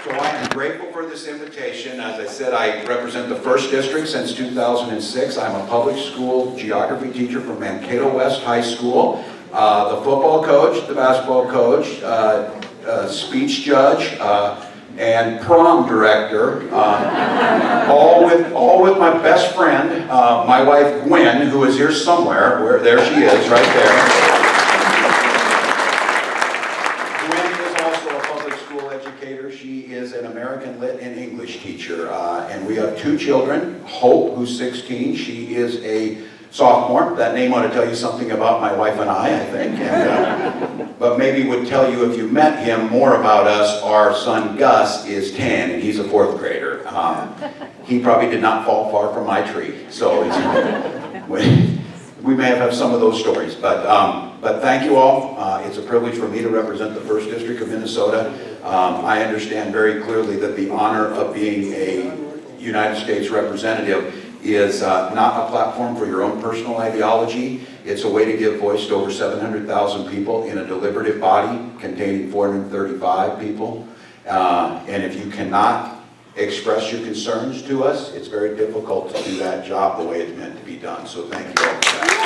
So I am grateful for this invitation. As I said, I represent the 1st District since 2006. I'm a public school geography teacher from Mankato West High School, the football coach, the basketball coach, speech judge, and prom director, all with my best friend, my wife Gwen, who is here somewhere. There she is, right there. She is an American Lit and English teacher, and we have 2 children. Hope, who's 16, she is a sophomore. That name ought to tell you something about my wife and I think. And, but maybe would tell you if you met him more about us. Our son Gus is 10, and he's a 4th grader. He probably did not fall far from my tree, so we may have some of those stories. But thank you all. It's a privilege for me to represent the 1st District of Minnesota. I understand very clearly that the honor of being a United States representative is not a platform for your own personal ideology. It's a way to give voice to over 700,000 people in a deliberative body containing 435 people. And if you cannot express your concerns to us, it's very difficult to do that job the way it's meant to be done. So thank you all for that.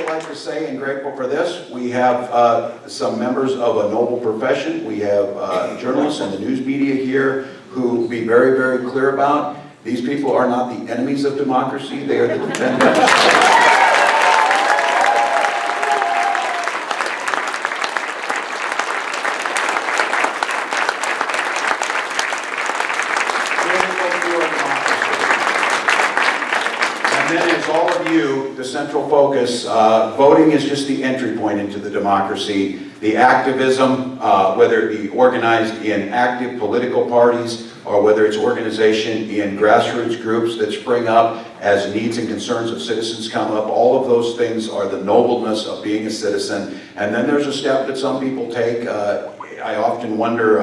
Like to say, and grateful for this, we have some members of a noble profession. We have journalists and the news media here who be very, very clear about these people are not the enemies of democracy, they are the defenders. The central focus, voting is just the entry point into the democracy. The activism, whether it be organized in active political parties or whether it's organization in grassroots groups that spring up as needs and concerns of citizens come up, all of those things are the nobleness of being a citizen. And then there's a step that some people take. I often wonder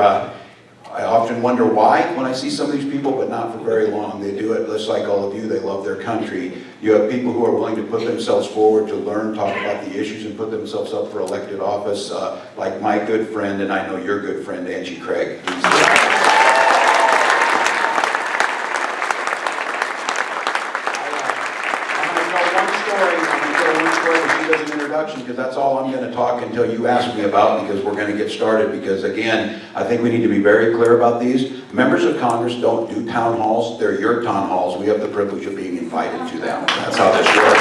why when I see some of these people, but not for very long. They do it just like all of you. They love their country. You have people who are willing to put themselves forward to learn, talk about the issues, and put themselves up for elected office, like my good friend, and I know your good friend, Angie Craig. Because that's all I'm going to talk until you ask me about, because we're going to get started. Because again, I think we need to be very clear about these. Members of Congress don't do town halls. They're your town halls. We have the privilege of being invited to them. That's how this works.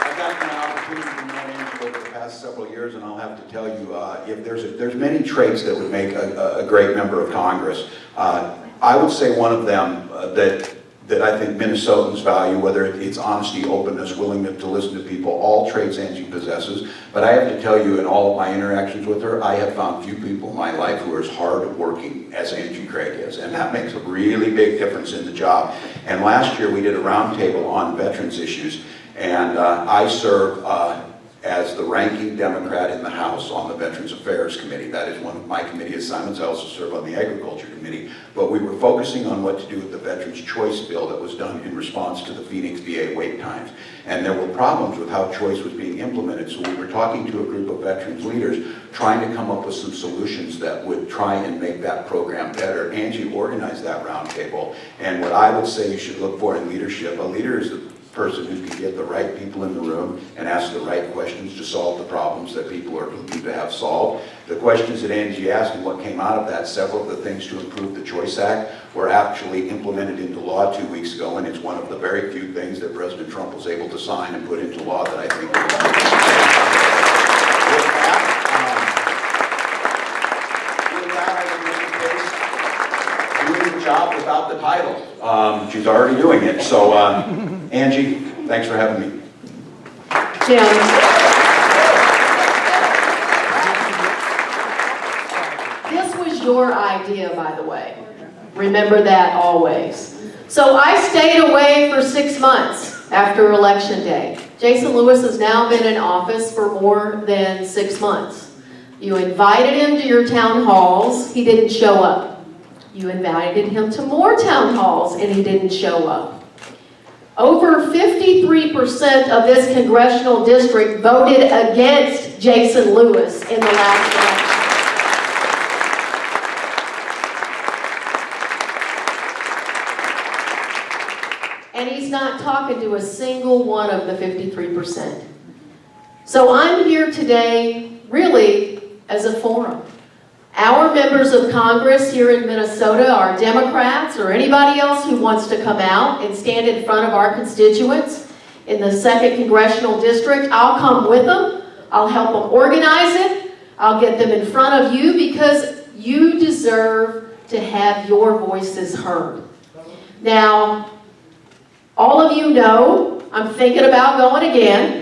I've gotten an opportunity to know Angie over the past several years, and I'll have to tell you, if there's many traits that would make a great member of Congress. I would say one of them that I think Minnesotans value, whether it's honesty, openness, willingness to listen to people, all traits Angie possesses. But I have to tell you, in all of my interactions with her, I have found few people in my life who are as hard working as Angie Craig is. And that makes a really big difference in the job. And last year we did a roundtable on veterans issues. And I serve as the ranking Democrat in the House on the Veterans Affairs Committee. That is one of my committee assignments. I also serve on the Agriculture Committee. But we were focusing on what to do with the Veterans Choice Bill that was done in response to the Phoenix VA wait times. And there were problems with how choice was being implemented. So we were talking to a group of veterans leaders, trying to come up with some solutions that would try and make that program better. Angie organized that roundtable. And what I would say you should look for in leadership, a leader is the person who can get the right people in the room and ask the right questions to solve the problems that people are looking to have solved. The questions that Angie asked and what came out of that, several of the things to improve the Choice Act were actually implemented into law 2 weeks ago, and it's one of the very few things that President Trump was able to sign and put into law that I think doing the job without the title. She's already doing it. So, Angie, thanks for having me. Jim. This was your idea, by the way. Remember that always. So I stayed away for 6 months after Election Day. Jason Lewis has now been in office for more than 6 months. You invited him to your town halls, he didn't show up. You invited him to more town halls, and he didn't show up. over 53% of this congressional district voted against Jason Lewis in the last election. And he's not talking to a single one of the 53%. So I'm here today, really, as a forum. Our members of Congress here in Minnesota are Democrats or anybody else who wants to come out and stand in front of our constituents in the 2nd Congressional District. I'll come with them. I'll help them organize it. I'll get them in front of you because you deserve to have your voices heard. Now, all of you know I'm thinking about going again.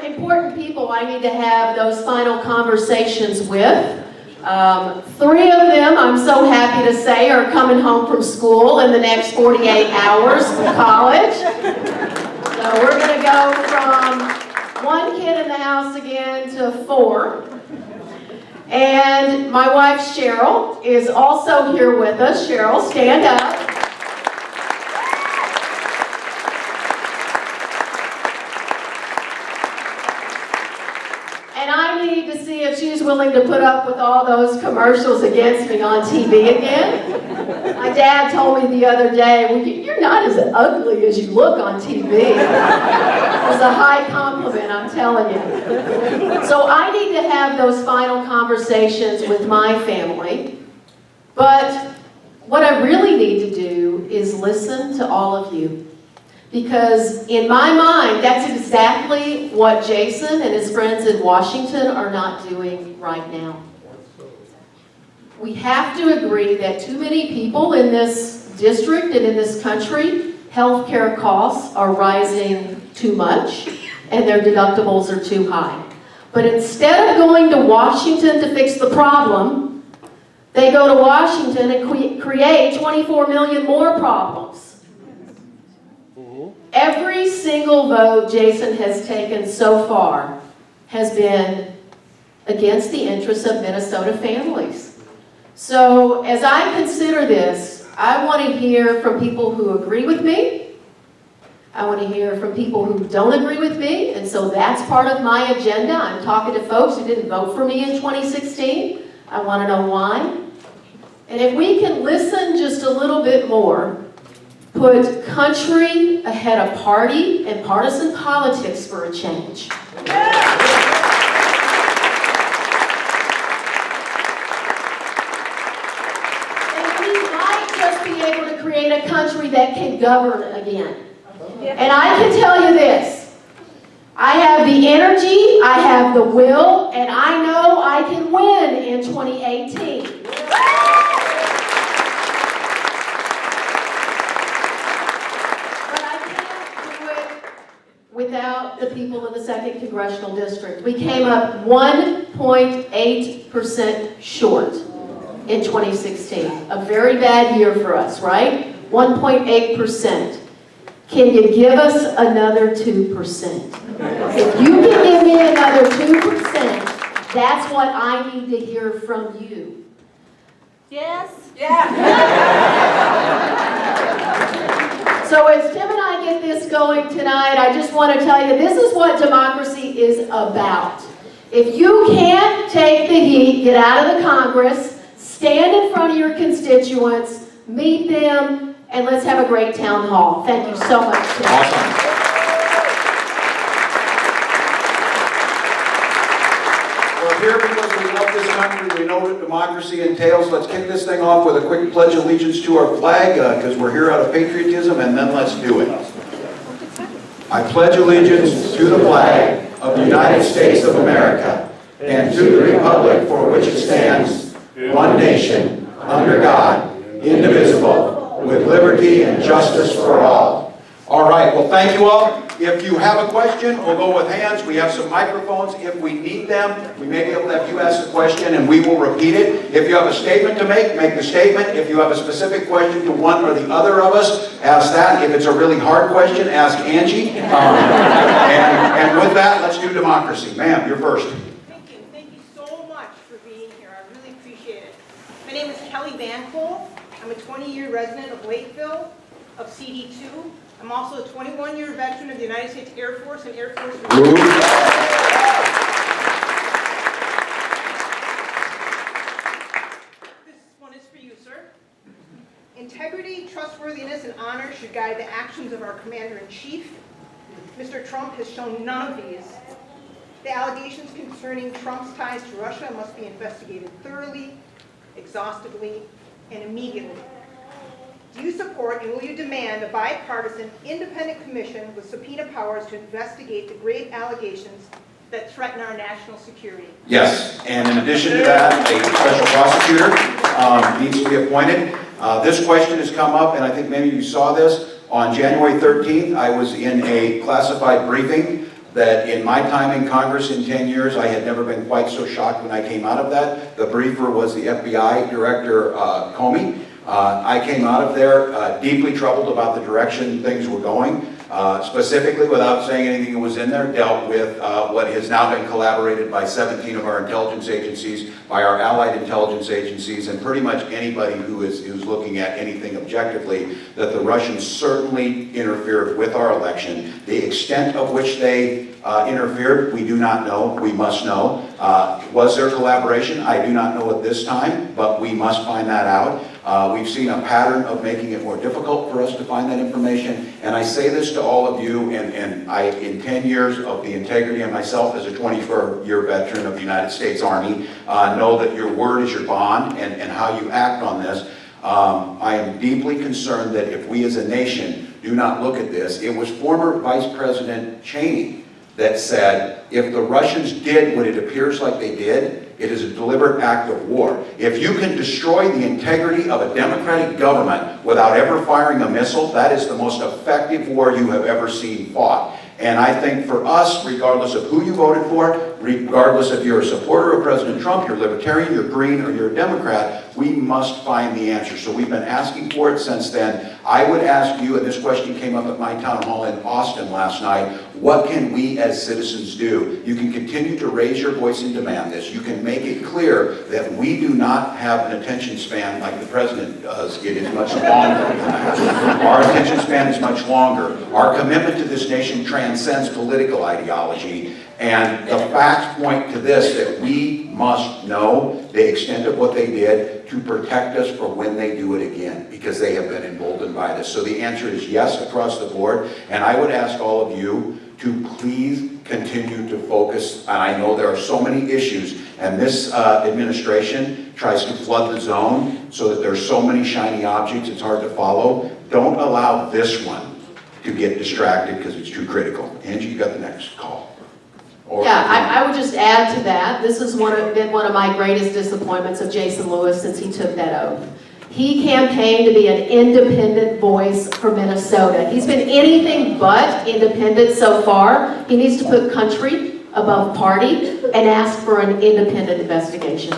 Important people I need to have those final conversations with. 3 of them, I'm so happy to say, are coming home from school in the next 48 hours from college. So we're going to go from 1 kid in the house again to 4. And my wife Cheryl is also here with us. Cheryl, stand up. And I need to see if she's willing to put up with all those commercials against me on TV again. My dad told me the other day, well, you're not as ugly as you look on TV. It was a high compliment, I'm telling you. So I need to have those final conversations with my family. But what I really need to do is listen to all of you. Because in my mind, that's exactly what Jason and his friends in Washington are not doing right now. We have to agree that too many people in this district and in this country, healthcare costs are rising too much and their deductibles are too high. But instead of going to Washington to fix the problem, they go to Washington and create 24 million more problems. Every single vote Jason has taken so far has been against the interests of Minnesota families. So as I consider this, I want to hear from people who agree with me. I want to hear from people who don't agree with me, and so that's part of my agenda. I'm talking to folks who didn't vote for me in 2016. I want to know why. And if we can listen just a little bit more, put country ahead of party and partisan politics for a change. And we might just be able to create a country that can govern again. And I can tell you this, I have the energy, I have the will, and I know I can win in 2018. Without the people in the 2nd Congressional District. We came up 1.8% short in 2016. A very bad year for us, right? 1.8%. Can you give us another 2%? If you can give me another 2%, that's what I need to hear from you. Yes? Yeah. So as Tim and I get this going tonight, I just want to tell you, this is what democracy is about. If you can't take the heat, get out of the Congress, stand in front of your constituents, meet them, and let's have a great town hall. Thank you so much, Tim. Awesome. We're here because we love this country. We know what democracy entails. Let's kick this thing off with a quick pledge of allegiance to our flag, because we're here out of patriotism, and then let's do it. I pledge allegiance to the flag of the United States of America and to the republic for which it stands, one nation, under God, indivisible, with liberty and justice for all. All right, well, thank you all. If you have a question, we'll go with hands. We have some microphones. If we need them, we may be able to have you ask the question and we will repeat it. If you have a statement to make the statement. If you have a specific question to one or the other of us, ask that. If it's a really hard question, ask Angie. And with that, let's do democracy. Ma'am, you're first. Thank you so Van Cole. I'm a 20-year resident of Lakeville, of CD2. I'm also a 21-year veteran of the United States Air Force and Air Force Reserve. This one is for you, sir. Integrity, trustworthiness, and honor should guide the actions of our Commander-in-Chief. Mr. Trump has shown none of these. The allegations concerning Trump's ties to Russia must be investigated thoroughly, exhaustively, and immediately. Do you support and will you demand a bipartisan, independent commission with subpoena powers to investigate the grave allegations that threaten our national security? Yes, and in addition to that, a special prosecutor needs to be appointed. This question has come up, and I think many of you saw this. On January 13th, I was in a classified briefing that in my time in Congress in 10 years, I had never been quite so shocked when I came out of that. The briefer was the FBI Director Comey. I came out of there deeply troubled about the direction things were going. Specifically, without saying anything that was in there, dealt with what has now been collaborated by 17 of our intelligence agencies, by our allied intelligence agencies, and pretty much anybody who is looking at anything objectively, that the Russians certainly interfered with our election. The extent of which they interfered, we do not know. We must know. Was there collaboration? I do not know at this time, but we must find that out. We've seen a pattern of making it more difficult for us to find that information, and I say this to all of you, and I, in 10 years of the integrity of myself as a 24-year veteran of the United States Army, know that your word is your bond, and how you act on this. I am deeply concerned that if we as a nation do not look at this, it was former Vice President Cheney that said, if the Russians did what it appears like they did, it is a deliberate act of war. If you can destroy the integrity of a democratic government without ever firing a missile, that is the most effective war you have ever seen fought. And I think for us, regardless of who you voted for, regardless if you're a supporter of President Trump, you're libertarian, you're green, or you're a Democrat, we must find the answer. So we've been asking for it since then. I would ask you, and this question came up at my town hall in Austin last night, what can we as citizens do? You can continue to raise your voice and demand this. You can make it clear that we do not have an attention span like the president does. It is much longer than that. Our attention span is much longer. Our commitment to this nation transcends political ideology. And the facts point to this, that we must know the extent of what they did to protect us for when they do it again, because they have been emboldened by this. So the answer is yes across the board, and I would ask all of you to please continue to focus, and I know there are so many issues, and this administration tries to flood the zone so that there's so many shiny objects it's hard to follow. Don't allow this one to get distracted because it's too critical. Angie, you got the next call. I would just add to that. This has been one of my greatest disappointments of Jason Lewis since he took that oath. He campaigned to be an independent voice for Minnesota. He's been anything but independent so far. He needs to put country above party and ask for an independent investigation.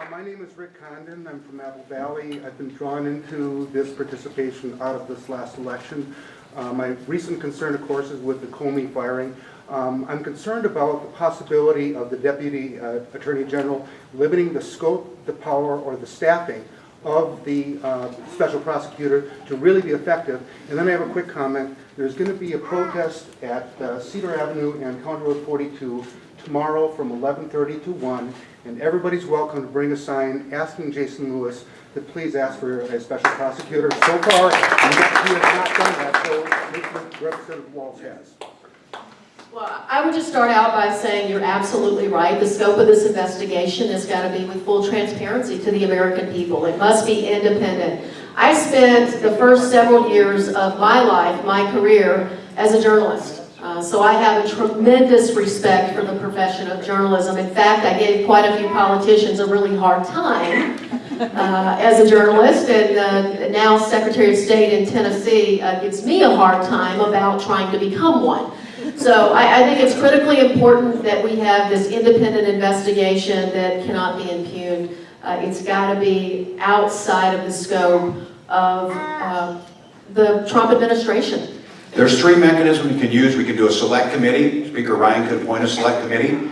My name is Rick Condon. I'm from Apple Valley. I've been drawn into this participation out of this last election. My recent concern, of course, is with the Comey firing. I'm concerned about the possibility of the Deputy Attorney General limiting the scope, the power, or the staffing of the special prosecutor to really be effective. And then I have a quick comment. There's going to be a protest at Cedar Avenue and County Road 42 tomorrow from 11:30 to 1, and everybody's welcome to bring a sign asking Jason Lewis to please ask for a special prosecutor. So far, he has not done that, so Representative Walz has. Well, I would just start out by saying you're absolutely right. The scope of this investigation has got to be with full transparency to the American people. It must be independent. I spent the first several years of my life, my career, as a journalist. So I have a tremendous respect for the profession of journalism. In fact, I gave quite a few politicians a really hard time as a journalist, and now Secretary of State in Tennessee gives me a hard time about trying to become one. So I think it's critically important that we have this independent investigation that cannot be impugned. It's got to be outside of the scope of the Trump administration. There's three mechanisms we can use. We can do a select committee. Speaker Ryan could appoint a select committee.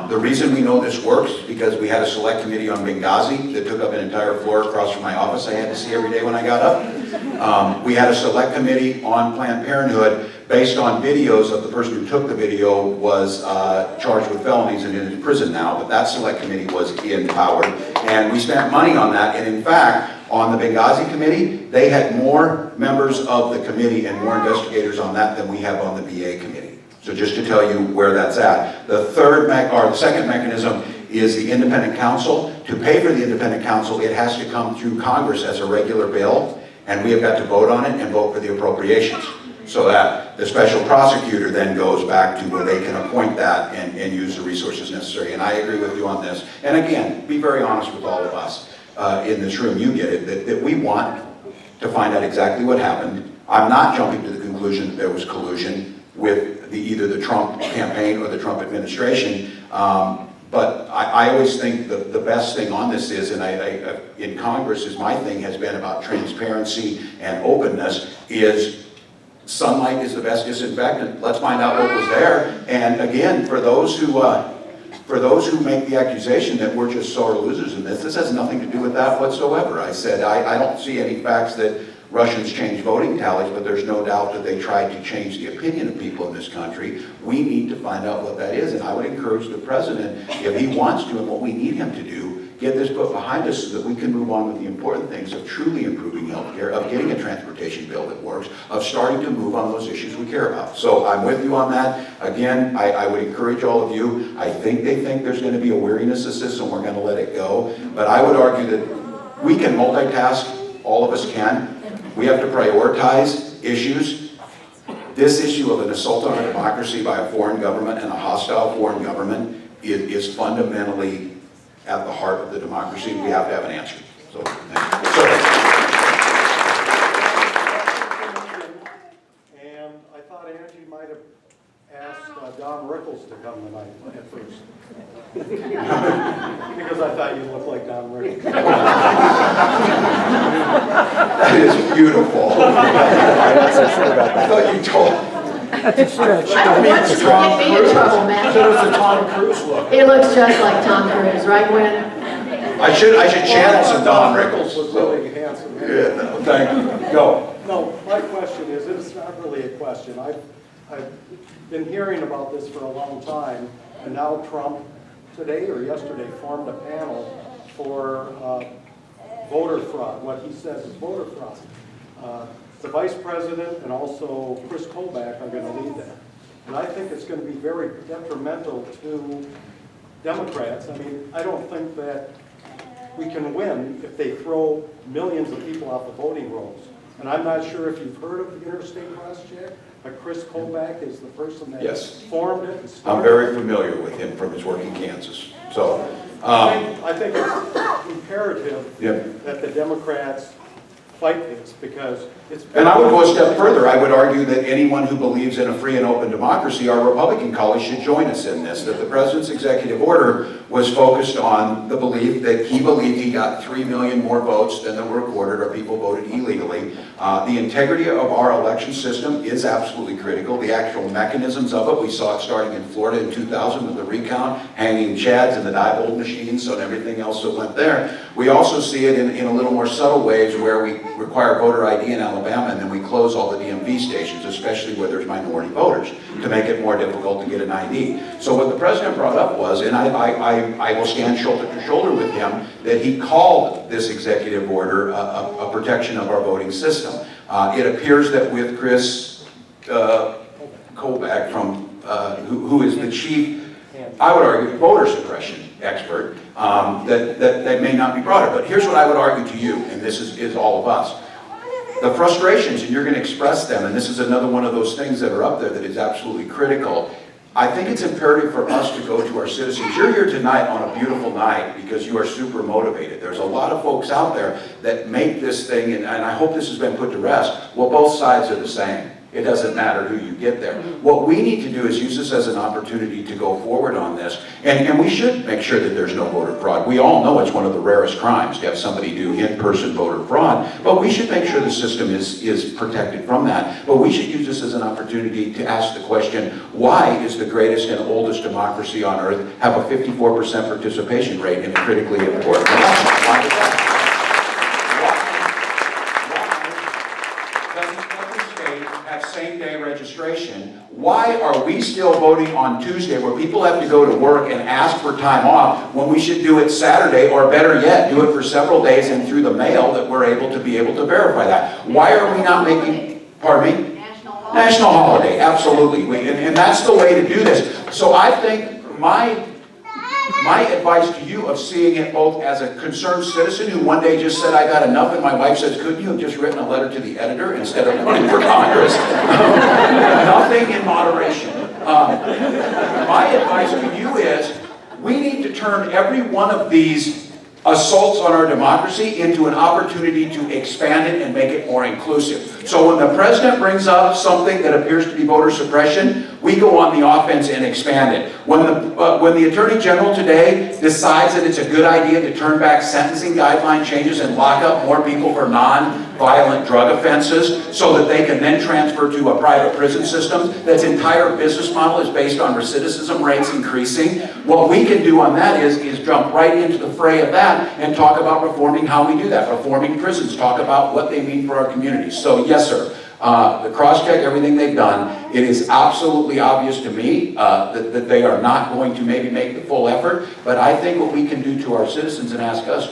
The reason we know this works is because we had a select committee on Benghazi that took up an entire floor across from my office I had to see every day when I got up. We had a select committee on Planned Parenthood based on videos of the person who took the video was charged with felonies and in prison now, but that select committee was empowered. And we spent money on that, and in fact, on the Benghazi committee, they had more members of the committee and more investigators on that than we have on the BA committee. So just to tell you where that's at. The second mechanism is the independent counsel. To pay for the independent counsel, it has to come through Congress as a regular bill, and we have got to vote on it and vote for the appropriations. So that the special prosecutor then goes back to where they can appoint that and use the resources necessary. And I agree with you on this. And again, be very honest with all of us in this room. You get it, that we want to find out exactly what happened. I'm not jumping to the conclusion that there was collusion with either the Trump campaign or the Trump administration. But I always think the best thing on this is, and in Congress is my thing has been about transparency and openness, is sunlight is the best disinfectant. Let's find out what was there. And again, for those who make the accusation that we're just sore losers in this has nothing to do with that whatsoever. I said, I don't see any facts that Russians changed voting tallies, but there's no doubt that they tried to change the opinion of people in this country. We need to find out what that is, and I would encourage the president, if he wants to, and what we need him to do, get this book behind us so that we can move on with the important things of truly improving healthcare, of getting a transportation bill that works, of starting to move on those issues we care about. So I'm with you on that. Again, I would encourage all of you. I think they think there's going to be a weariness of this and we're going to let it go. But I would argue that we can multitask. All of us can. We have to prioritize issues. This issue of an assault on our democracy by a foreign government and a hostile foreign government is fundamentally at the heart of the democracy. We have to have an answer. So, and I thought Angie might have asked Don Rickles to come tonight at first. Because I thought you looked like Don Rickles. that is beautiful. I'm not so sure about I that. thought you told. That's a stretch. I don't want you to get me in trouble, Matt. So does the Tom Cruise look? He looks just like Tom Cruise, right, Gwen? I should channel some Don Rickles. Was really handsome. Yeah, no, thank you. Go. No, my question is, it's not really a question. I've been hearing about this for a long time, and now Trump, today or yesterday, formed a panel for voter fraud, what he says is voter fraud. The vice president and also Chris Kobach are going to lead that. And I think it's going to be very detrimental to Democrats. I mean, I don't think that we can win if they throw millions of people out the voting rolls. And I'm not sure if you've heard of the interstate cross check, but Chris Kobach is the person that Yes. formed it and started I'm very familiar with him from his work in Kansas. So, I think it's imperative Yep. that the Democrats fight this because it's... and I would go a step further. I would argue that anyone who believes in a free and open democracy, our Republican colleagues should join us in this, that the president's executive order was focused on the belief that he believed he got 3 million more votes than that were recorded or people voted illegally. The integrity of our election system is absolutely critical. The actual mechanisms of it, we saw it starting in Florida in 2000 with the recount, hanging chads and the Diebold machines and everything else that went there. We also see it in a little more subtle ways where we require voter ID in Alabama and then we close all the DMV stations, especially where there's minority voters, to make it more difficult to get an ID. So what the president brought up was, and I will stand shoulder to shoulder with him, that he called this executive order a protection of our voting system. It appears that with Chris Kobach, who is the chief, I would argue, voter suppression expert, that may not be broader. But here's what I would argue to you, and this is all of us. The frustrations, and you're going to express them, and this is another one of those things that are up there that is absolutely critical. I think it's imperative for us to go to our citizens. You're here tonight on a beautiful night because you are super motivated. There's a lot of folks out there that make this thing, and I hope this has been put to rest, well, both sides are the same. it doesn't matter who you get there. What we need to do is use this as an opportunity to go forward on this, and we should make sure that there's no voter fraud. We all know it's one of the rarest crimes to have somebody do in-person voter fraud, but we should make sure the system is protected from that. But we should use this as an opportunity to ask the question, why is the greatest and oldest democracy on earth have a 54% participation rate in a critically important election? Why is that? Same-day registration. Why are we still voting on Tuesday where people have to go to work and ask for time off when we should do it Saturday, or better yet, do it for several days and through the mail that we're able to verify that? Why are we not making, pardon me? National holiday, absolutely. And that's the way to do this. So I think my advice to you of seeing it both as a concerned citizen who one day just said, I got enough, and my wife says, couldn't you have just written a letter to the editor instead of running for Congress? Nothing in moderation. My advice to you is, we need to turn every one of these assaults on our democracy into an opportunity to expand it and make it more inclusive. So when the president brings up something that appears to be voter suppression, we go on the offense and expand it. When the Attorney General today decides that it's a good idea to turn back sentencing guideline changes and lock up more people for non-violent drug offenses so that they can then transfer to a private prison system that's entire business model is based on recidivism rates increasing, what we can do on that is jump right into the fray of that and talk about reforming how we do that, reforming prisons, talk about what they mean for our communities. So yes, sir. The cross-check everything they've done, it is absolutely obvious to me that they are not going to maybe make the full effort, but I think what we can do to our citizens and ask us,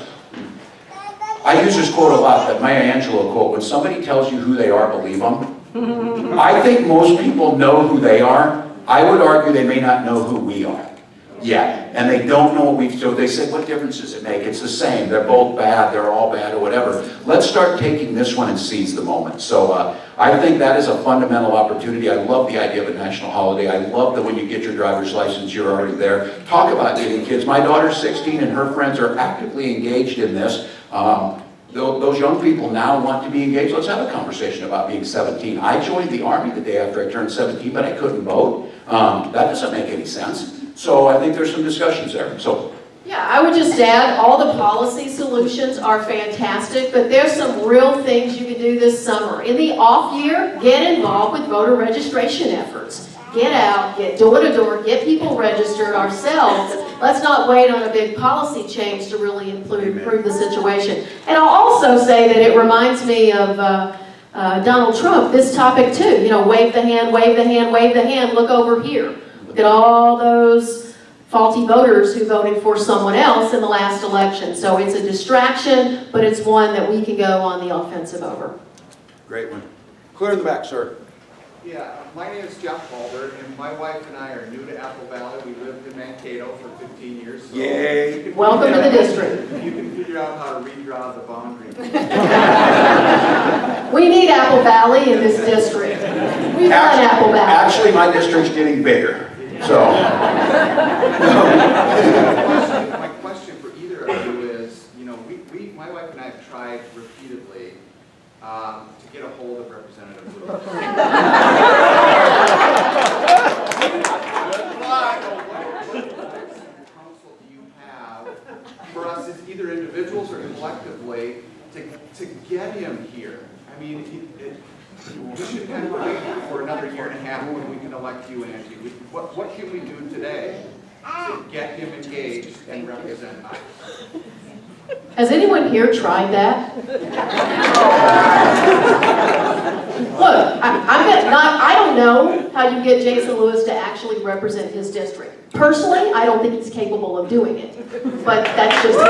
I use this quote a lot, that Maya Angelou quote, when somebody tells you who they are, believe them. I think most people know who they are. I would argue they may not know who we are. Yeah, and they don't know what we've, so they say, what difference does it make? It's the same. They're both bad. They're all bad or whatever. Let's start taking this one and seize the moment. So I think that is a fundamental opportunity. I love the idea of a national holiday. I love that when you get your driver's license, you're already there. Talk about getting kids. My daughter's 16 and her friends are actively engaged in this. Those young people now want to be engaged. Let's have a conversation about being 17. I joined the Army the day after I turned 17, but I couldn't vote. That doesn't make any sense. So I think there's some discussions there. So yeah, I would just add, all the policy solutions are fantastic, but there's some real things you can do this summer. In the off year, get involved with voter registration efforts. Get out, get door to door, get people registered ourselves. Let's not wait on a big policy change to really improve the situation. And I'll also say that it reminds me of Donald Trump, this topic too. You know, wave the hand, wave the hand, wave the hand, look over here. Look at all those faulty voters who voted for someone else in the last election. So it's a distraction, but it's one that we can go on the offensive over. great one. Clear in the back, sir. Yeah, my name is Jeff Balder, and my wife and I are new to Apple Valley. We lived in Mankato for 15 years. So Yay! Welcome to the district. You can figure out how to redraw the boundary. We need Apple Valley in this district. We want Apple Valley. Actually, my district's getting bigger. So. My question for either of you is, you know, my wife and I have tried repeatedly to get a hold of Representative Lewis. What counsel do you have for us as either individuals or collectively to get him here? I mean, we should kind of wait for another year and a half when we can elect you, Angie. What can we do today to get him engaged and represent us? Has anyone here tried that? Look, I don't know how you get Jason Lewis to actually represent his district. Personally, I don't think he's capable of doing it, but that's just me.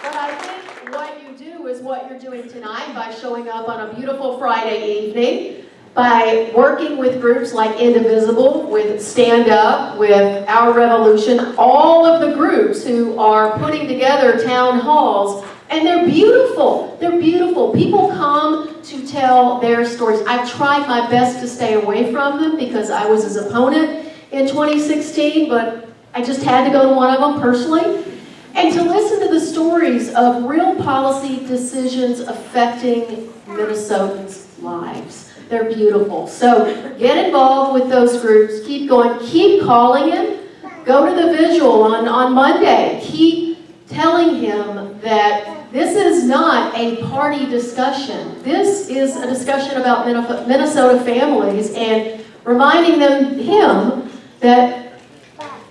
But I think what you do is what you're doing tonight by showing up on a beautiful Friday evening, by working with groups like Indivisible, with Stand Up, with Our Revolution, all of the groups who are putting together town halls, and they're beautiful. They're beautiful. People come to tell their stories. I've tried my best to stay away from them because I was his opponent in 2016, but I just had to go to one of them personally. and to listen to the stories of real policy decisions affecting Minnesotans' lives. They're beautiful. So get involved with those groups. Keep going. Keep calling him. Go to the visual on Monday. Keep telling him that this is not a party discussion. This is a discussion about Minnesota families, and reminding him that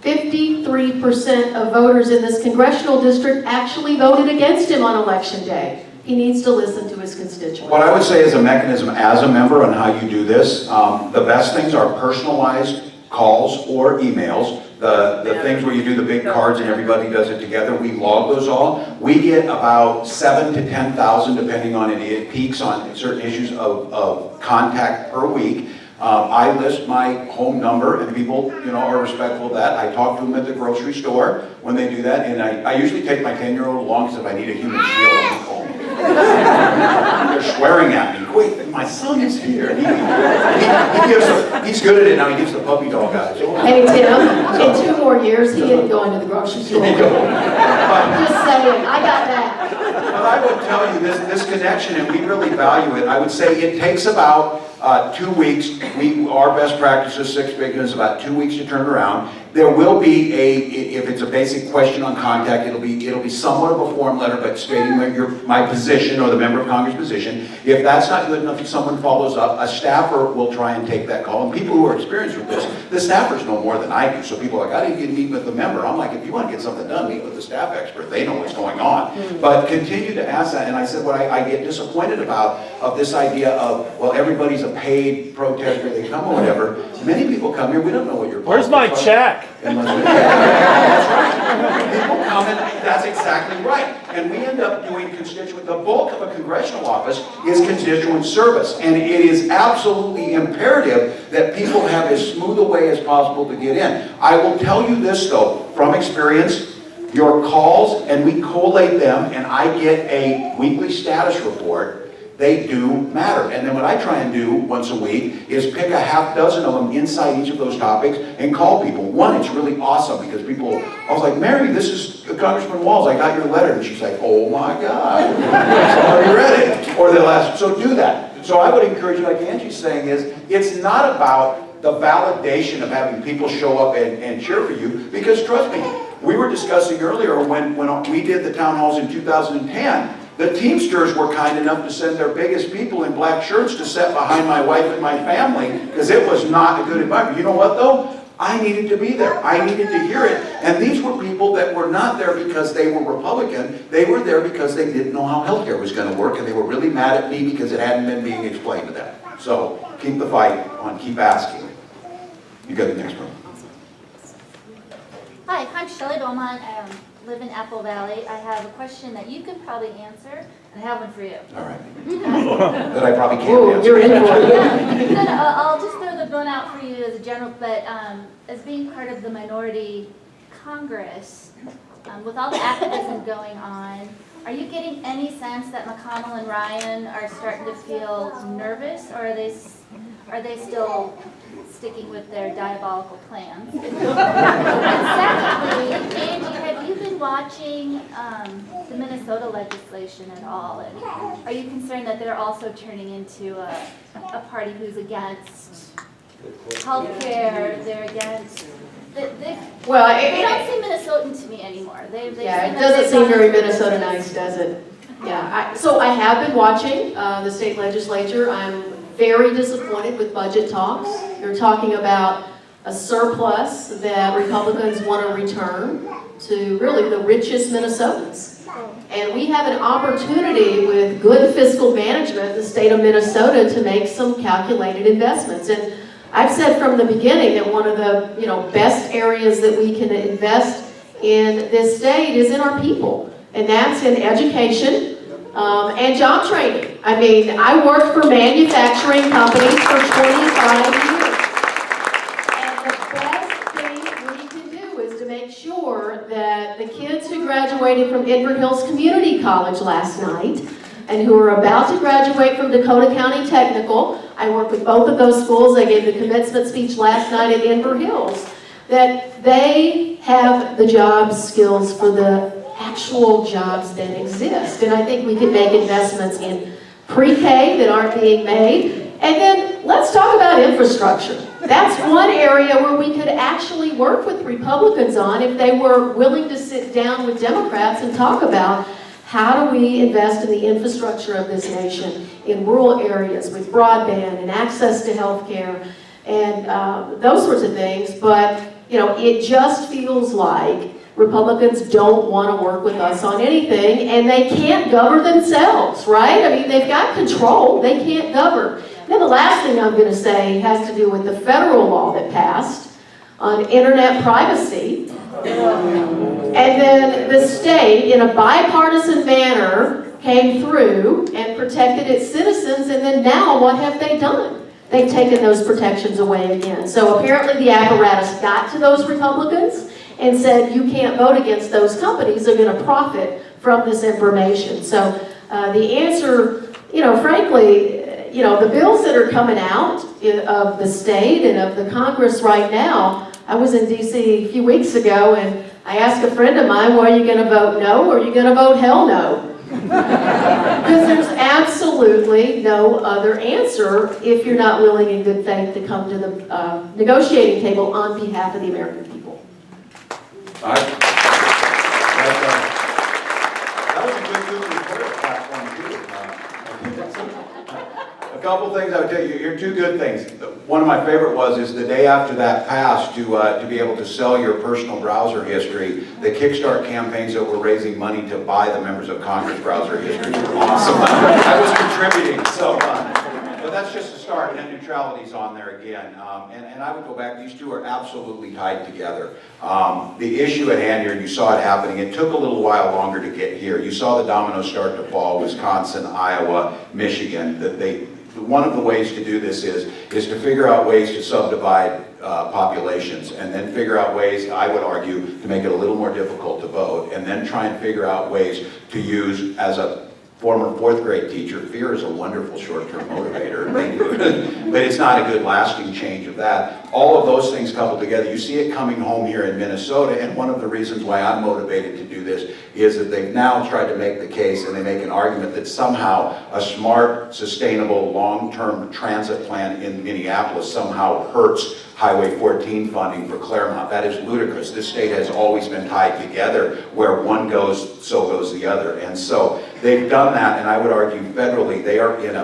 53% of voters in this congressional district actually voted against him on election day. He needs to listen to his constituents. What I would say is a mechanism as a member on how you do this, the best things are personalized calls or emails. The things where you do the big cards and everybody does it together, we log those all. We get about 7,000 to 10,000, depending on it peaks on certain issues of contact per week. I list my home number, and people, are respectful of that. I talk to them at the grocery store when they do that, and I usually take my 10-year-old along, because if I need a human shield, I'm home. They're swearing at me. Wait, my son is here. He's good at it now. He gives the puppy dog eyes. Hey, Tim, in 2 more years, he ain't going to the grocery store. Just saying, I got that. But I would tell you this connection, and we really value it. I would say it takes about 2 weeks. Our best practice is 6 figures, about 2 weeks to turn around. There will be if it's a basic question on contact, it'll be somewhat of a form letter, but stating my position or the member of Congress position. If that's not good enough, if someone follows up, a staffer will try and take that call. And people who are experienced with this, the staffers know more than I do. So people are like, I didn't get to meet with the member. I'm like, if you want to get something done, meet with the staff expert. They know what's going on. But continue to ask that. And I said, what I get disappointed about of this idea of, well, everybody's a paid protester, they come or whatever. Many people come here, we don't know what your Where's my check? That's right. People come and that's exactly right. And we end up doing the bulk of a congressional office is constituent service. And it is absolutely imperative that people have as smooth a way as possible to get in. I will tell you this though, from experience, your calls, and we collate them, and I get a weekly status report. They do matter. And then what I try and do once a week is pick a half dozen of them inside each of those topics and call people. One, it's really awesome because people, I was like, Mary, this is Congressman Walz, I got your letter. And she's like, oh my God, are you ready? Or they'll ask, so do that. So I would encourage you, like Angie's saying, is it's not about the validation of having people show up and cheer for you, because trust me, we were discussing earlier when we did the town halls in 2010, the Teamsters were kind enough to send their biggest people in black shirts to sit behind my wife and my family, because it was not a good environment. You know what though? I needed to be there. I needed to hear it. And these were people that were not there because they were Republican. They were there because they didn't know how healthcare was going to work, and they were really mad at me because it hadn't been being explained to them. So keep the fight on, keep asking. You got the next one. Hi, I'm Shelley Beaumont. I live in Apple Valley. I have a question that you could probably answer, and I have one for you. All right. That I probably can't Ooh, answer. you're in for it. No, I'll just throw the bone out for you as a general, but as being part of the minority Congress, with all the activism going on, are you getting any sense that McConnell and Ryan are starting to feel nervous, or are they still sticking with their diabolical plans? And secondly, Angie, have you been watching the Minnesota legislation at all? And are you concerned that they're also turning into a party who's against healthcare? They're against. They don't seem Minnesotan to me anymore. Yeah, it doesn't seem very Minnesota-nice, does it? Yeah. So I have been watching the state legislature. I'm very disappointed with budget talks. You're talking about a surplus that Republicans want to return to really the richest Minnesotans. And we have an opportunity with good fiscal management in the state of Minnesota to make some calculated investments. And I've said from the beginning that one of the best areas that we can invest in this state is in our people. And that's in education and job training. I mean, I worked for manufacturing companies for 25 years. And the best thing we can do is to make sure that the kids who graduated from Inver Hills Community College last night and who are about to graduate from Dakota County Technical, I worked with both of those schools. I gave the commencement speech last night at Inver Hills, that they have the job skills for the actual jobs that exist. And I think we can make investments in pre-K that aren't being made. And then let's talk about infrastructure. That's one area where we could actually work with Republicans on if they were willing to sit down with Democrats and talk about how do we invest in the infrastructure of this nation in rural areas with broadband and access to health care and those sorts of things. But, you know, it just feels like Republicans don't want to work with us on anything, and they can't govern themselves, right? I mean, they've got control. They can't govern. Then the last thing I'm going to say has to do with the federal law that passed on internet privacy. And then the state, in a bipartisan manner, came through and protected its citizens, and then now what have they done? They've taken those protections away again. So apparently the apparatus got to those Republicans and said, you can't vote against those companies, they're going to profit from this information. So the answer, you know, frankly, you know, the bills that are coming out of the state and of the Congress right now, I was in D.C. a few weeks ago and I asked a friend of mine, well, are you going to vote no or are you going to vote hell no? Because there's absolutely no other answer if you're not willing in good faith to come to the negotiating table on behalf of the American people. That was a good Google Twitter platform too. A couple things I would tell you. Here are two good things. One of my favorite is the day after that passed to be able to sell your personal browser history. The Kickstart campaigns that were raising money to buy the members of Congress browser history were awesome. I was contributing, so but that's just a start. Net neutrality's on there again, and I would go back. These two are absolutely tied together. The issue at hand here, you saw it happening. It took a little while longer to get here. You saw the dominoes start to fall. Wisconsin, Iowa, Michigan. One of the ways to do this is to figure out ways to subdivide populations, and then figure out ways, I would argue, to make it a little more difficult to vote, and then try and figure out ways to use, as a former fourth grade teacher, fear is a wonderful short-term motivator, but it's not a good lasting change of that. All of those things coupled together, you see it coming home here in Minnesota, and one of the reasons why I'm motivated to do this is that they've now tried to make the case, and they make an argument that somehow a smart, sustainable, long-term transit plan in Minneapolis somehow hurts Highway 14 funding for Claremont. That is ludicrous. This state has always been tied together. Where one goes, so goes the other. And so they've done that, and I would argue federally they are in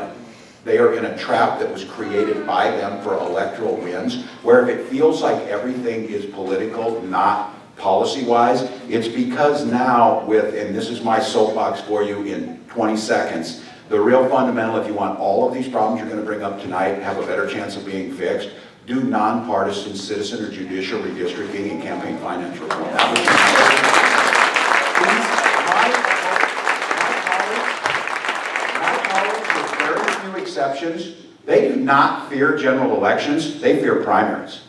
a trap that was created by them for electoral wins, where if it feels like everything is political, not policy-wise, it's because now and this is my soapbox for you in 20 seconds, the real fundamental, if you want all of these problems you're going to bring up tonight have a better chance of being fixed, do nonpartisan citizen or judicial redistricting and campaign finance reform. My colleagues, with very few exceptions, they do not fear general elections, they fear primaries.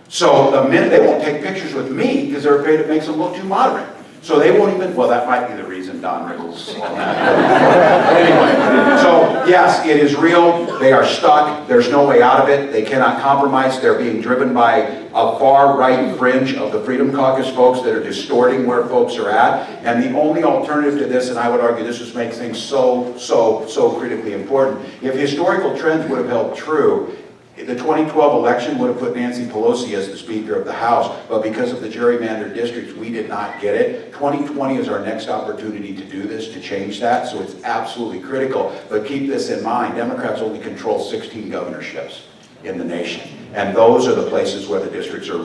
So the minute, they won't take pictures with me because they're afraid it makes them look too moderate. So they won't even, well, that might be the reason Don Rickles on that. Anyway, so yes, it is real. They are stuck. There's no way out of it. They cannot compromise. They're being driven by a far right fringe of the Freedom Caucus folks that are distorting where folks are at. And the only alternative to this, and I would argue this just makes things so critically important, if historical trends would have held true, the 2012 election would have put Nancy Pelosi as the Speaker of the House, but because of the gerrymandered districts, we did not get it. 2020 is our next opportunity to do this, to change that, so it's absolutely critical. But keep this in mind, Democrats only control 16 governorships in the nation, and those are the places where the districts are